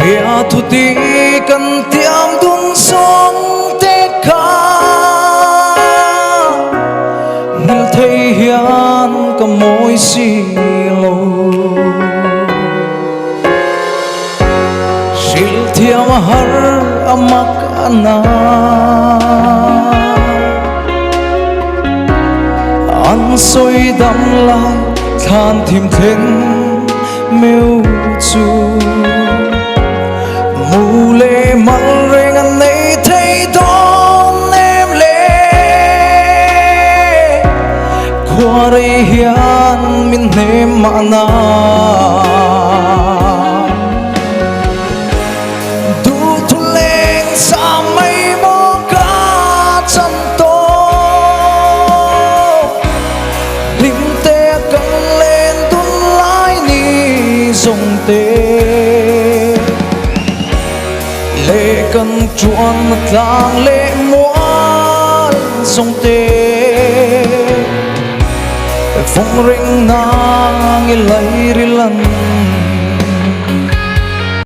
ya thu ti kan tiam dun song te kha ngil thei hian ka moi si lo sil thiam har amak ana an soi dam lai than thim theng meu chu mù lê mặn reng anh ấy thấy đón em lệ qua đây hian min em mà na du thu lên xa mây mô ca chân tô linh tê căng lên tuôn lái ni dùng tê lệ cần chuan tang lệ muan sông tê phong ring nang lấy ri lan